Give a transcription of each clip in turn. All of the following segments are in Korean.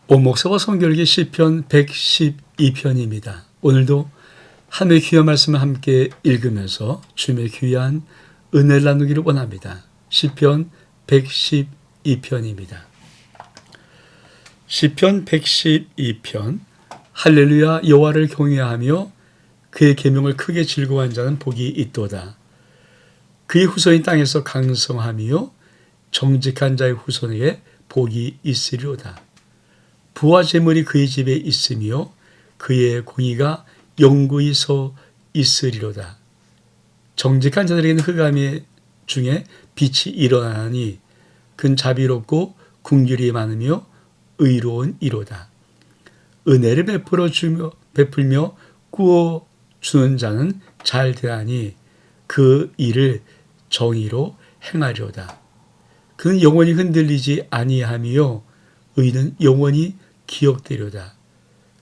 오목서와 성결기 시편 112편입니다. 오늘도 하나님의 귀한 말씀을 함께 읽으면서 주님의 귀한 은혜를 나누기를 원합니다. 시편 112편입니다. 시편 112편. 할렐루야, 여호와를 경외하며 그의 계명을 크게 즐거워한 자는 복이 있도다. 그의 후손이 땅에서 강성하며 정직한 자의 후손에게 복이 있으리로다. 부와 재물이 그의 집에 있으며 그의 공의가 영구히 서 있으리로다. 정직한 자들에게는 흑암의 중에 빛이 일어나니 그는 자비롭고 긍휼이 많으며 의로운 이로다. 은혜를 베풀며 구워 주는 자는 잘 되하니 그 일을 정의로 행하리로다. 그는 영원히 흔들리지 아니하며 의는 영원히 기억되리로다.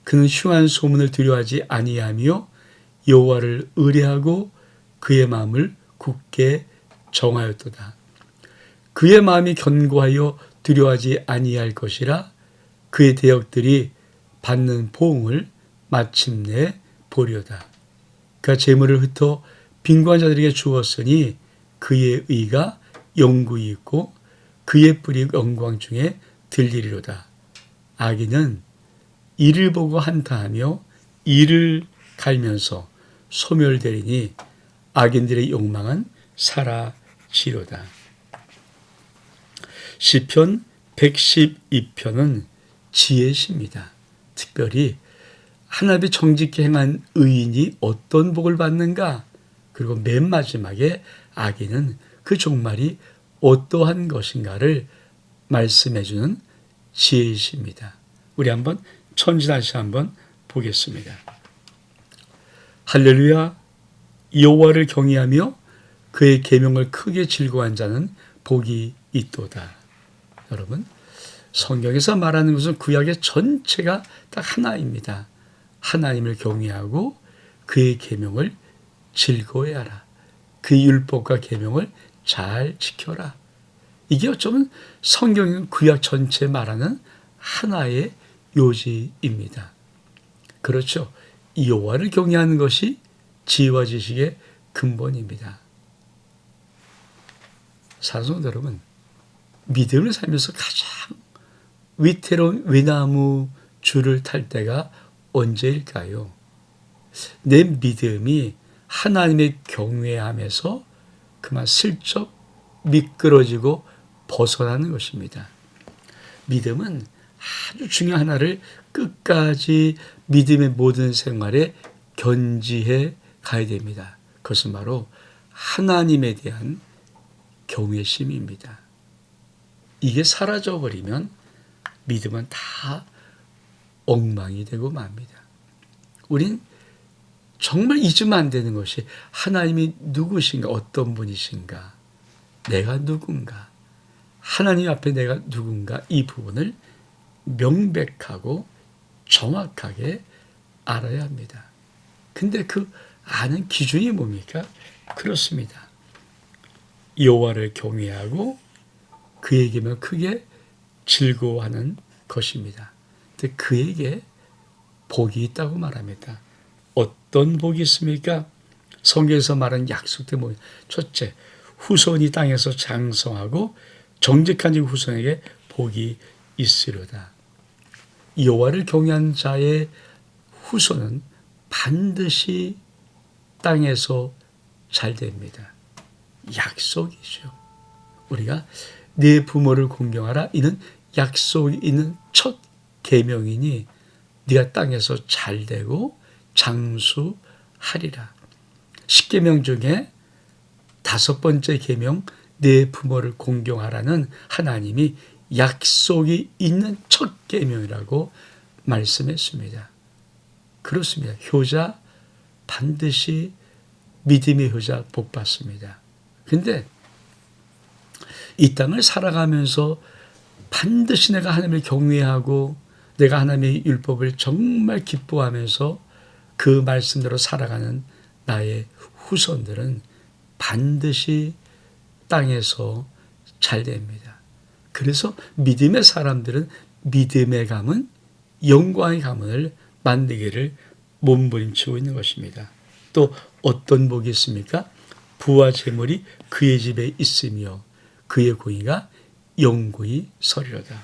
그는 흉한 소문을 두려워하지 아니하며 여호와를 의뢰하고 그의 마음을 굳게 정하였도다. 그의 마음이 견고하여 두려워하지 아니할 것이라. 그의 대역들이 받는 보응을 마침내 보리로다. 그가 재물을 흩어 빈곤한 자들에게 주었으니 그의 의가 영구히 있고 그의 뿔이 영광 중에 들리리로다. 악인은 이를 보고 한탄하며 이를 갈면서 소멸되리니 악인들의 욕망은 사라지로다. 시편 112편은 지혜의 시입니다. 특별히 하나님의 정직히 행한 의인이 어떤 복을 받는가, 그리고 맨 마지막에 악인은 그 종말이 어떠한 것인가를 말씀해 주는 지혜의 시입니다. 우리 한번 천지 다시 한번 보겠습니다. 할렐루야, 여호와를 경외하며 그의 계명을 크게 즐거워한 자는 복이 있도다. 여러분, 성경에서 말하는 것은 구약의 전체가 딱 하나입니다. 하나님을 경외하고 그의 계명을 즐거워하라. 그의 율법과 계명을 잘 지켜라. 이게 어쩌면 성경 구약 전체 말하는 하나의 요지입니다. 그렇죠. 여호와를 경외하는 것이 지혜와 지식의 근본입니다. 사랑하는 여러분, 믿음을 살면서 가장 위태로운 외나무 줄을 탈 때가 언제일까요? 내 믿음이 하나님의 경외함에서 그만 슬쩍 미끄러지고 벗어나는 것입니다. 믿음은 아주 중요한 하나를 끝까지 믿음의 모든 생활에 견지해 가야 됩니다. 그것은 바로 하나님에 대한 경외심입니다. 이게 사라져버리면 믿음은 다 엉망이 되고 맙니다. 우린 정말 잊으면 안 되는 것이 하나님이 누구신가, 어떤 분이신가, 내가 누군가, 하나님 앞에 내가 누군가, 이 부분을 명백하고 정확하게 알아야 합니다. 근데 그 아는 기준이 뭡니까? 그렇습니다. 여호와를 경외하고 그에게만 크게 즐거워하는 것입니다. 근데 그에게 복이 있다고 말합니다. 어떤 복이 있습니까? 성경에서 말하는 약속된 복이, 첫째, 후손이 땅에서 장성하고 정직한 후손에게 복이 있으리로다. 여호와를 경외한 자의 후손은 반드시 땅에서 잘 됩니다. 약속이죠. 우리가 네 부모를 공경하라, 이는 약속이 있는 첫 계명이니 네가 땅에서 잘 되고 장수하리라. 10계명 중에 5번째 계명, 네 부모를 공경하라는 하나님이 약속이 있는 첫 계명이라고 말씀했습니다. 그렇습니다. 효자 반드시 믿음의 효자 복 받습니다. 근데 이 땅을 살아가면서 반드시 내가 하나님을 경외하고 내가 하나님의 율법을 정말 기뻐하면서 그 말씀대로 살아가는 나의 후손들은 반드시 땅에서 잘 됩니다. 그래서 믿음의 사람들은 믿음의 가문, 영광의 가문을 만들기를 몸부림치고 있는 것입니다. 또 어떤 복이 있습니까? 부와 재물이 그의 집에 있으며 그의 공의가 영구히 서리로다.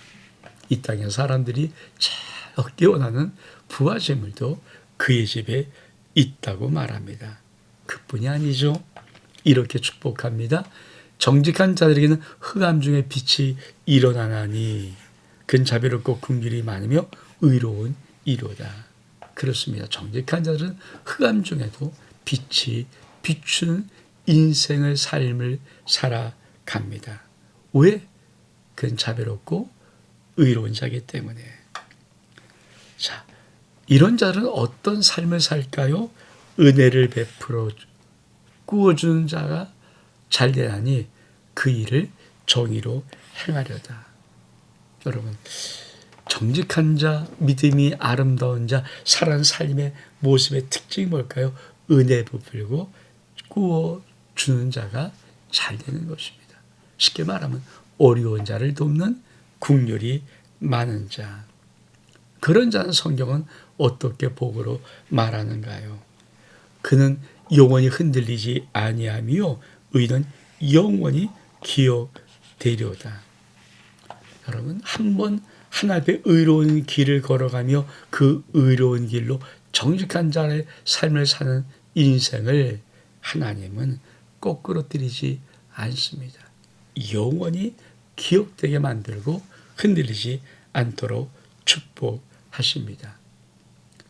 이 땅의 사람들이 제일 얻기 원하는 부와 재물도 그의 집에 있다고 말합니다. 그뿐이 아니죠. 이렇게 축복합니다. 정직한 자들에게는 흑암 중에 빛이 일어나나니 그는 자비롭고 긍휼이 많으며 의로운 이로다. 그렇습니다. 정직한 자들은 흑암 중에도 빛이 비추는 인생의 삶을 살아갑니다. 왜? 그는 자비롭고 의로운 자이기 때문에. 자, 이런 자는 어떤 삶을 살까요? 은혜를 베풀어 구워주는 자가 잘 되나니 그 일을 정의로 행하려다. 여러분, 정직한 자, 믿음이 아름다운 자, 살아가는 삶의 모습의 특징이 뭘까요? 은혜 베풀고 구워주는 자가 잘 되는 것입니다. 쉽게 말하면 어려운 자를 돕는 긍휼이 많은 자. 그런 자는 성경은 어떻게 복으로 말하는가요? 그는 영원히 흔들리지 아니하며 의는 영원히 기억되려다. 여러분, 한번 하나님 앞에 의로운 길을 걸어가며 그 의로운 길로 정직한 자의 삶을 사는 인생을 하나님은 거꾸로 들이지 않습니다. 영원히 기억되게 만들고 흔들리지 않도록 축복하십니다.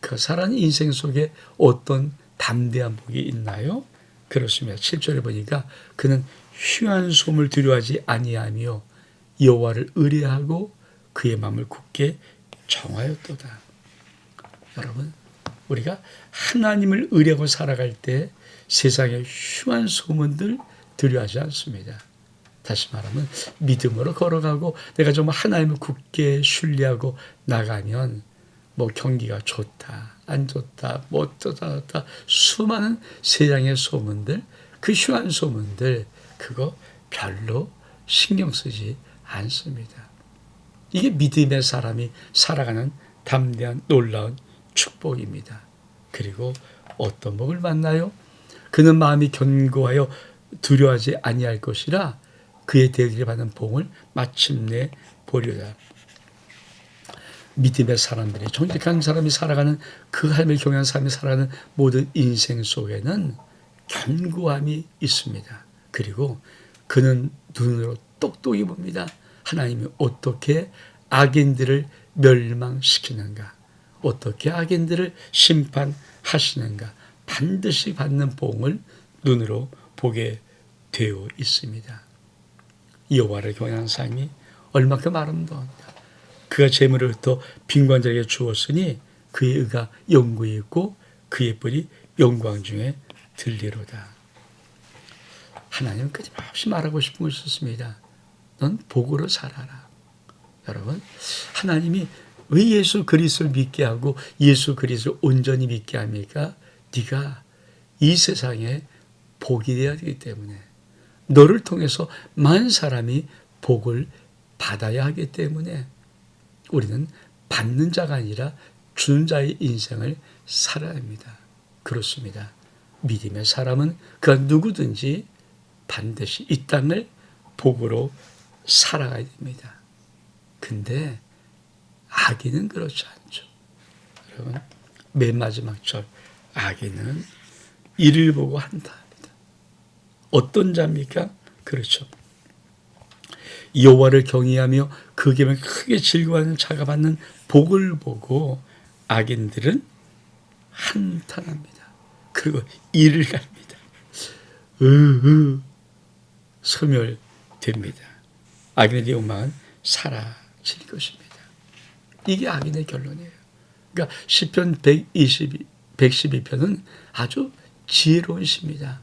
그 살아가는 인생 속에 어떤 담대한 복이 있나요? 그렇습니다. 7절에 보니까 그는 흉한 소음을 두려워하지 아니하며 여호와를 의뢰하고 그의 마음을 굳게 정하였도다. 여러분, 우리가 하나님을 의뢰하고 살아갈 때 세상의 흉한 소문들 두려워하지 않습니다. 다시 말하면 믿음으로 걸어가고 내가 정말 하나님을 굳게 신뢰하고 나가면 뭐 경기가 좋다, 안 좋다, 뭐 어떠다 수많은 세상의 소문들, 그 흉한 소문들 그거 별로 신경 쓰지 않습니다. 이게 믿음의 사람이 살아가는 담대한 놀라운 축복입니다. 그리고 어떤 복을 만나요? 그는 마음이 견고하여 두려워하지 아니할 것이라 그의 대기를 받는 복을 마침내 보리라. 믿음의 사람들이, 정직한 사람이 살아가는 그 하나님을 경외하는 사람이 살아가는 모든 인생 속에는 견고함이 있습니다. 그리고 그는 눈으로 똑똑히 봅니다. 하나님이 어떻게 악인들을 멸망시키는가, 어떻게 악인들을 심판하시는가, 반드시 받는 복을 눈으로 보게 되어 있습니다. 여호와를 경외하는 삶이 얼마큼 아름다운가. 그가 재물을 또 빈관자에게 주었으니 그의 의가 영구히 있고 그의 뿔이 영광 중에 들리로다. 하나님은 끊임없이 말하고 싶은 것이 있었습니다. 넌 복으로 살아라. 여러분, 하나님이 왜 예수 그리스도를 믿게 하고 예수 그리스도를 온전히 믿게 합니까? 네가 이 세상에 복이 되어야 되기 때문에, 너를 통해서 많은 사람이 복을 받아야 하기 때문에 우리는 받는 자가 아니라 주는 자의 인생을 살아야 합니다. 그렇습니다. 믿음의 사람은 그가 누구든지 반드시 이 땅을 복으로 살아가야 됩니다. 근데 악인은 그렇지 않죠. 여러분, 맨 마지막 절, 악인은 이를 보고 한다 합니다. 어떤 자입니까? 그렇죠. 여호와를 경외하며 그 계명을 크게 즐거워하는 자가 받는 복을 보고 악인들은 한탄합니다. 그리고 이를 갑니다. 소멸됩니다. 악인의 욕망은 사라질 것입니다. 이게 악인의 결론이에요. 그러니까 시편 112편은 아주 지혜로운 시입니다.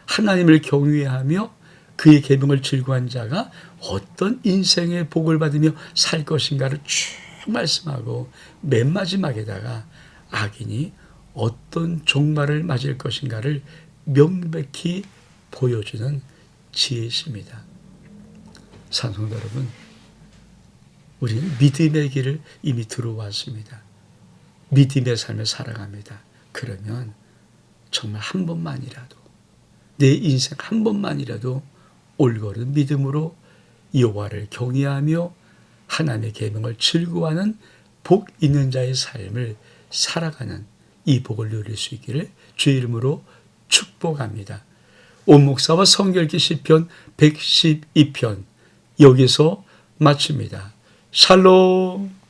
하나님을 경외하며 그의 계명을 즐거워한 자가 어떤 인생의 복을 받으며 살 것인가를 쭉 말씀하고 맨 마지막에다가 악인이 어떤 종말을 맞을 것인가를 명백히 보여주는 지혜십니다. 산성도 여러분, 우리는 믿음의 길을 이미 들어왔습니다. 믿음의 삶을 살아갑니다. 그러면 정말 한 번만이라도, 내 인생 한 번만이라도 올바른 믿음으로 여호와를 경외하며 하나님의 계명을 즐거워하는 복 있는 자의 삶을 살아가는 이 복을 누릴 수 있기를 주의 이름으로 축복합니다. 온 목사와 성결기 시편 112편 여기서 마칩니다. 샬롬.